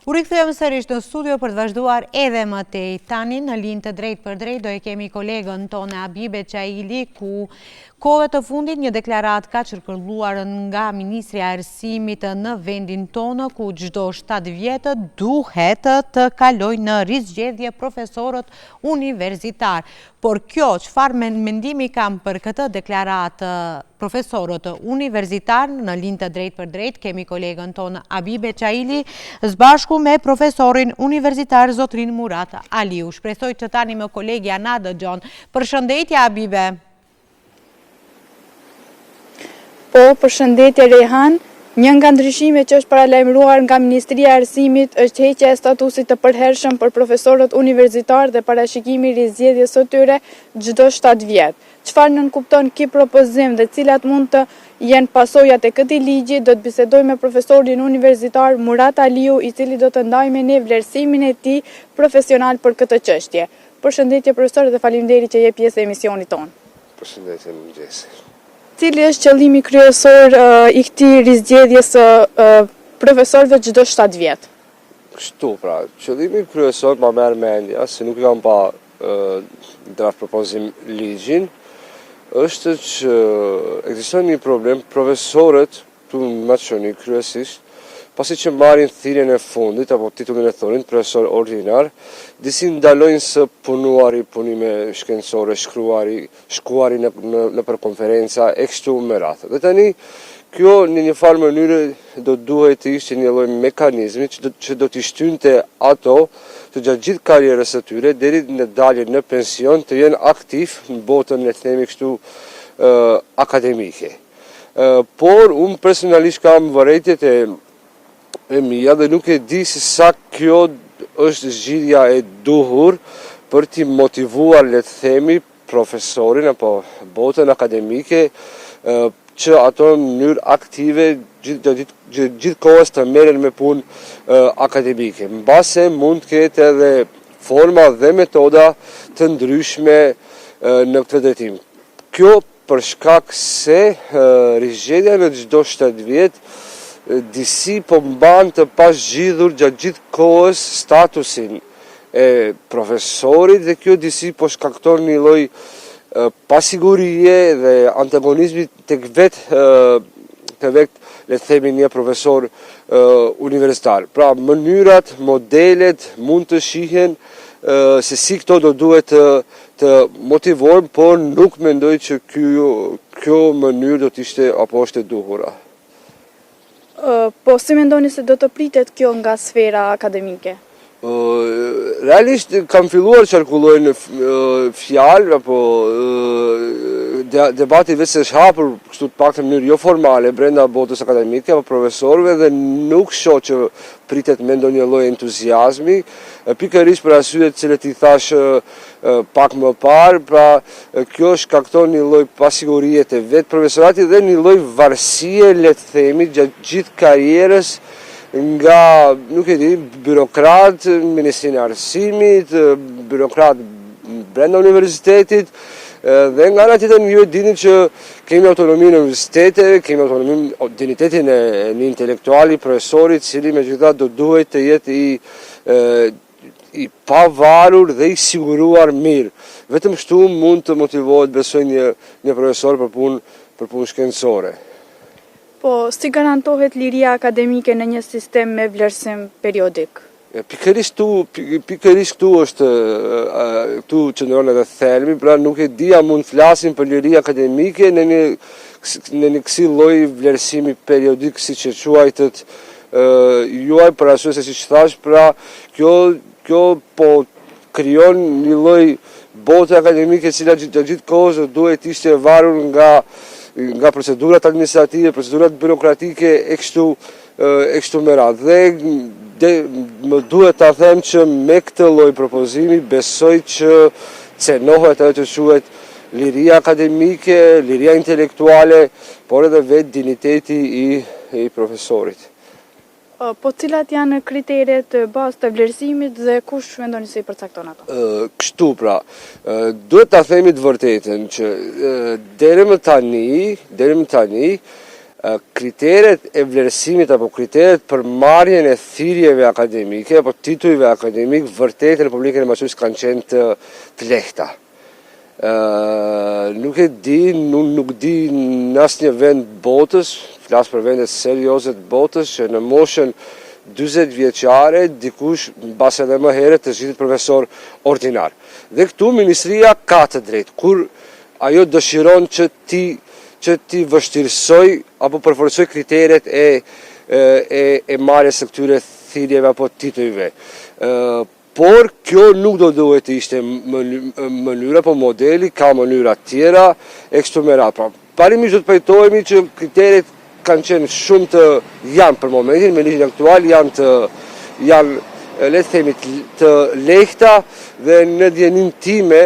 U rikthejmë sërish në studio për të vazhduar edhe më tej. Tani në linjë të drejt për drejt do e kemi kolegën tonë Abibe Qaili, ku kohëve të fundit një deklarat ka çirkulluar nga Ministri i Arsimit në vendin tonë, ku çdo 7 vjetë duhet të kalojnë në rizgjedhje profesorët universitar. Por kjo, çfarë mendimi kam për këtë deklarat profesorët universitar? Në linjë të drejt për drejt kemi kolegën tonë Abibe Qaili, zbashku me profesorin universitar Zotrin Murat Aliu. Shpresoj që tani më kolegja na dëgjon. Përshëndetje Abibe. Po, përshëndetje Rehan. Një nga ndryshime që është paralajmëruar nga Ministria e Arsimit është heqja e statusit të përhershëm për profesorët universitar dhe parashikimi i rizgjedhjes së tyre çdo 7 vjet. Çfarë nënkupton ky propozim dhe cilat mund të jenë pasojat e këtij ligji, do të bisedoj me profesorin universitar Murat Aliu, i cili do të ndajë me ne vlerësimin e tij profesional për këtë çështje. Përshëndetje profesor dhe faleminderit që jep pjesë e emisionit tonë. Përshëndetje, mëngjes. Cili është qëllimi kryesor i këtij rizgjedhjes së profesorëve çdo 7 vjet? Kështu pra, qëllimi kryesor ma merr mendja, se nuk kam pa draft propozim ligjin, është që ekziston një problem. Profesorët, tu në Maqedoni kryesisht, pasi që marrin thirrjen e fundit apo titullin e thonin profesor ordinar, disi ndalojnë së punuari punime shkencore, shkuari në për konferenca e kështu me radhë. Dhe tani kjo në një farë mënyrë do duhet të ishte një lloj mekanizmi që do t'i shtynte ato të gjatë gjithë karrierës së tyre deri në daljen në pension të jenë aktiv në botën, le të themi kështu, akademike. Por unë personalisht kam vërejtjet e mia dhe nuk e di se sa kjo është zgjidhja e duhur për t'i motivuar, le të themi, profesorin apo botën akademike që ato në mënyrë aktive gjithë kohës të merren me punë akademike. Mbase mund të ketë edhe forma dhe metoda të ndryshme në këtë drejtim. Kjo për shkak se rizgjedhja në çdo 7 vjet disi po mban të pazgjidhur gjatë gjithë kohës statusin e profesorit dhe kjo disi po shkakton një lloj pasigurie dhe antagonizmi tek vetë le të themi një profesor universitar. Pra mënyrat, modelet mund të shihen se si këto do duhet të motivohen, por nuk mendoj që kjo mënyrë do të ishte apo është e duhura. Po si mendoni se do të pritet kjo nga sfera akademike? Realisht kam filluar të qarkullojnë fjalë apo debati vetë se është hapur kështu të paktën në mënyrë jo formale brenda botës akademike apo profesorëve dhe nuk shoh që pritet me ndonjë lloj entuziazmi, pikërisht për arsyet që i thash pak më parë, pra kjo shkakton një lloj pasigurie te vetë profesorati dhe një lloj varësie, le të themi, gjatë gjithë karrierës nga, nuk e di, byrokrat, Ministrinë e Arsimit, byrokrat brenda universitetit, dhe nga ana tjetër ju e dini që kemi autonominë në universitete, kemi autonominë, dignitetin e një intelektuali, profesorit, cili megjithatë do duhet të jetë i pavarur dhe i siguruar mirë. Vetëm kështu mund të motivohet, besoj, një profesor për punë shkencore. Po, si garantohet liria akademike në një sistem me vlerësim periodik? Pikërisht këtu është këtu qëndron edhe thelbi, pra nuk e di a mund flasim për liri akademike në një kësi lloj vlerësimi periodik, siç e quajtët juaj, për arsye se siç thash, pra kjo po krijon një lloj bote akademike e cila gjithë kohës duhet ishte varur nga procedurat administrative, procedurat byrokratike e kështu me radhë. Dhe më duhet ta them që me këtë lloj propozimi besoj që cenohet ajo që quhet liria akademike, liria intelektuale, por edhe vetë dinjiteti i profesorit. Po cilat janë kriteret bazë të vlerësimit dhe kush mendoni se i përcakton ato? Kështu pra, duhet ta themi të vërtetën që deri më tani kriteret e vlerësimit apo kriteret për marrjen e thirrjeve akademike apo titujve akademik vërtet në Republikën e Maqedonisë kanë qenë të lehta. Nuk di në asnjë vend botës, flas për vendet serioze të botës, që në moshën 40 vjeçare dikush mbas edhe më herët të zhitet profesor ordinar. Dhe këtu ministria ka të drejtë kur ajo dëshiron që ti vështirësoj apo përforcoj kriteret e marrjes së këtyre thirrjeve apo titujve. Por kjo nuk do duhet të ishte mënyra apo modeli, ka mënyra tjera e kështu me radhë. Pra, parimisht do të pajtohemi që kriteret kanë qenë shumë janë për momentin, me ligjin aktual janë le të themi të lehta dhe në dijenin time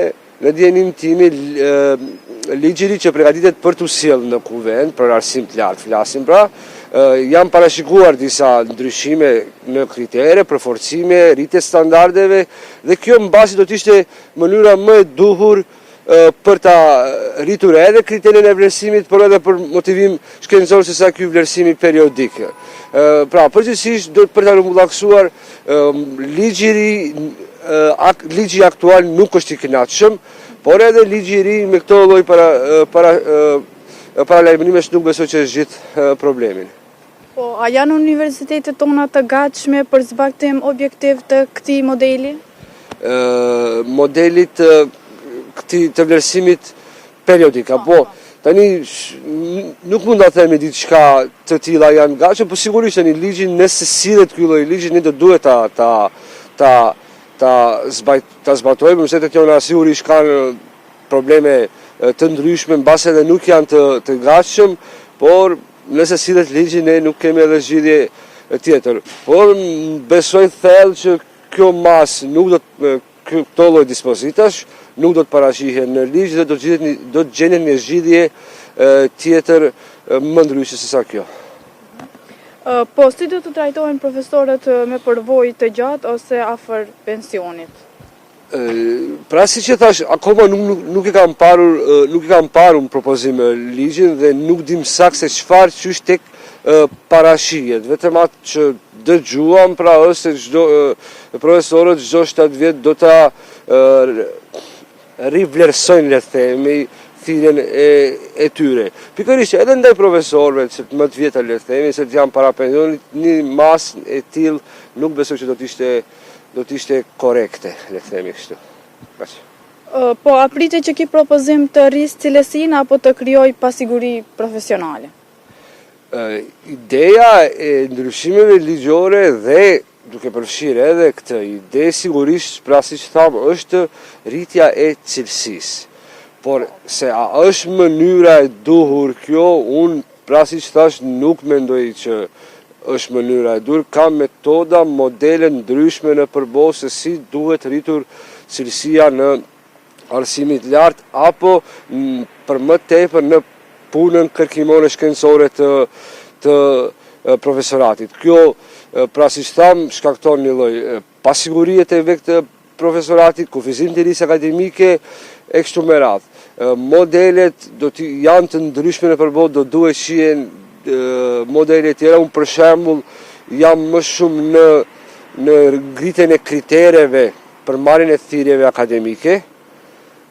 ligjëri që përgatitet për të sjellë në kuvend për arsim të lartë flasim pra, janë parashikuar disa ndryshime në kritere, përforcime, rritje standardeve dhe kjo mbasi do të ishte mënyra më e duhur për ta rritur edhe kriterin e vlerësimit, por edhe për motivim shkencor se sa ky vlerësimi periodik. Pra, përgjithsisht do të për ta rrumbullaksuar ligji aktual nuk është i kënaqshëm, por edhe ligji i ri me këto lloj paralajmërimesh nuk besoj që është gjithë problemin. Po, a janë universitetet tona të gatshme për zbatim objektiv të këtij modeli? Modelit të vlerësimit periodik, apo tani nuk mund ta themi diçka të tilla janë gatshme, por sigurisht tani ligjin nëse sillet ky lloj ligji ne do duhet ta zbatojmë, se të jona sigurisht kanë probleme të ndryshme, mbase edhe nuk janë të gatshëm, por nëse sillet ligji ne nuk kemi edhe zgjidhje tjetër. Por besoj thellë që kjo mas nuk do të këto lloj dispozitash nuk do të parashihen në ligj dhe do të gjenden një zgjidhje tjetër më ndryshe se sa kjo. Po, si do të trajtohen profesorët me përvojë të gjatë ose afër pensionit? Pra si që thash, akoma nuk e kam parur në propozim ligjin dhe nuk dim sakt se çfarë qysh tek parashihet. Vetëm atë që dëgjuam pra është se profesorët çdo 7 vjet do ta rivlerësojnë le të themi thirrjen e tyre. Pikërisht edhe ndaj profesorëve që më të vjetë le të themi se janë para pensionit, një masë e tillë nuk besoj që do të ishte korekte, le të themi kështu. Kaq. Po, a pritet që ky propozim të rrisë cilësinë apo të krijojë pasiguri profesionale? Ideja e ndryshimeve ligjore dhe duke përfshirë edhe këtë ide, sigurisht, pra si që thamë, është rritja e cilësisë. Por se a është mënyra e duhur kjo, unë pra si që thash nuk mendoj që është mënyra e duhur, ka metoda, modele ndryshme në përbotë se si duhet rritur cilësia në arsimit lartë, apo për më tepër në punën kërkimore shkencore të profesoratit. Kjo, pra si që thamë, shkakton një lloj pasigurie të këtë profesoratit, kufizim të risë akademike, e kështu me radhë. Modelet janë të ndryshme në përbotë, do duhet shihen modele tjera. Unë për shembull jam më shumë në ngritjen e kritereve për marrjen e thirrjeve akademike,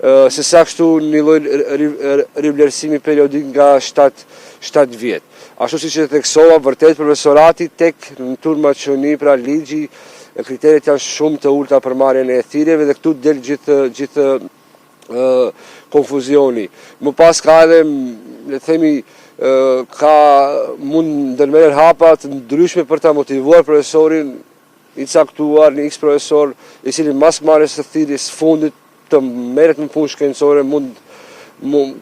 se sa kështu një lloj rivlerësimi periodik nga 7 vjet. Ashtu siç e theksova, vërtet profesorati tek në turma qëni, pra ligji, kriteret janë shumë të ulta për marrjen e thirrjeve dhe këtu del gjithë konfuzioni. Më pas ka edhe, le të themi, ka mund ndërmerren hapa të ndryshme për ta motivuar profesorin i caktuar, një X profesor, i cili mas marrjes së thirrjes fundit të merret në punë shkencore,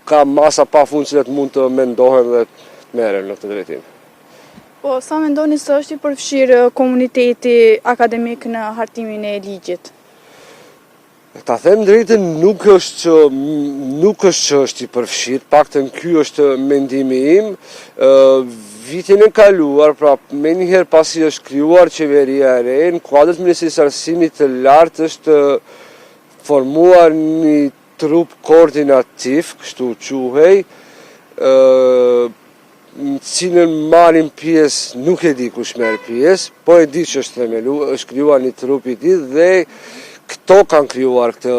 ka masa pafund që mund të mendohen dhe të merren në këtë drejtim. Po, sa mendoni se është i përfshirë komuniteti akademik në hartimin e ligjit? Ta them drejtën, nuk është që është i përfshirë, paktën ky është mendimi im. Vitin e kaluar, pra me njëherë pasi është krijuar qeveria e re, në kuadër të Ministrisë së Arsimit të Lartë është formuar një trup koordinativ, kështu quhej, në cilën marrin pjesë, nuk e di kush merr pjesë, po e di që është themeluar, është krijuar një trup i tillë dhe këto kanë krijuar këtë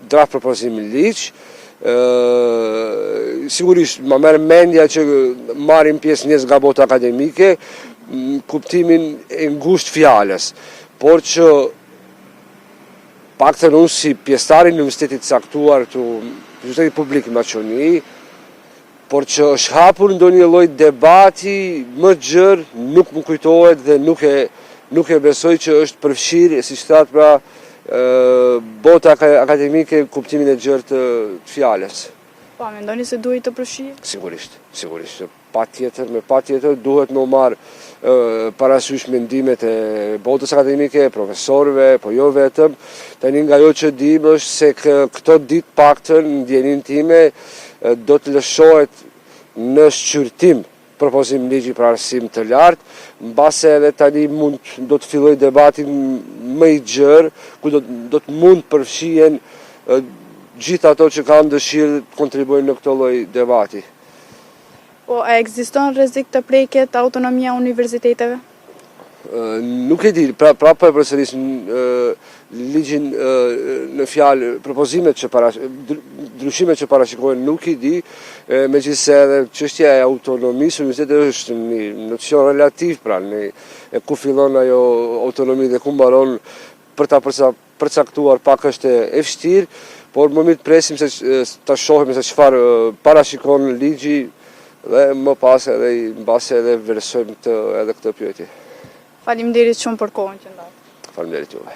draft propozim ligj. Sigurisht më merr mendja që marrin pjesë njerëz nga bota akademike, kuptimin e ngushtë fjalës, por që paktën unë si pjesëtar i universitetit caktuar të Universitetit Publik Maqoni, por që është hapur ndonjë lloj debati më gjerë, nuk më kujtohet dhe nuk e besoj që është përfshirë, siç thatë pra, bota akademike kuptimin e gjerë të fjalës. Po, mendoni se duhet të përfshirë? Sigurisht. Patjetër duhet më marrë parasysh mendimet e botës akademike, profesorëve, po jo vetëm. Tani nga ajo që dim është se këto ditë paktën në ndjenin time do të lëshohet në shqyrtim propozim ligji për arsim të lartë, mbase edhe tani do të filloj debatin më i gjerë, ku do të mund përfshihen gjithë ato që kanë dëshirë të kontribuojnë në këtë lloj debati. Po, a ekziston rrezik të preket autonomia e universiteteve? Nuk e di, pra po e përsëris ligjin në fjalë, propozimet që ndryshimet që parashikohen nuk i di, megjithëse edhe çështja e autonomisë universitetit është një nocion relativ, pra ku fillon ajo autonomi dhe ku mbaron, për ta përcaktuar pak është e vështirë, por më mirë presim se ta shohim se çfarë parashikon ligji dhe më pas edhe mbase edhe vlerësojmë edhe këtë pyetje. Faleminderit shumë për kohën që ndaj. Faleminderit juve.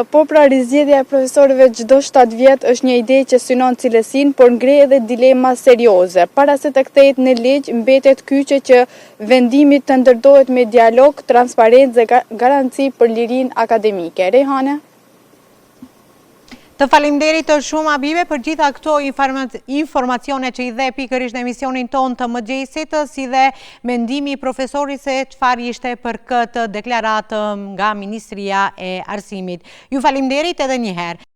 Po pra, rizgjedhja e profesorëve çdo 7 vjet është një ide që synon cilësinë, por ngre edhe dilema serioze. Para se të kthehet në ligj, mbetet kyçe që vendimi të ndërtohet me dialog, transparencë dhe garanci për lirinë akademike. Rejhane? Të falimderit të shumë Abibe për gjitha këto informacione që i dhe pikërisht në emisionin ton të mëngjesit, si dhe mendimi i profesorit se çfarë ishte për këtë deklaratë nga Ministria e Arsimit. Ju falimderit edhe njëherë.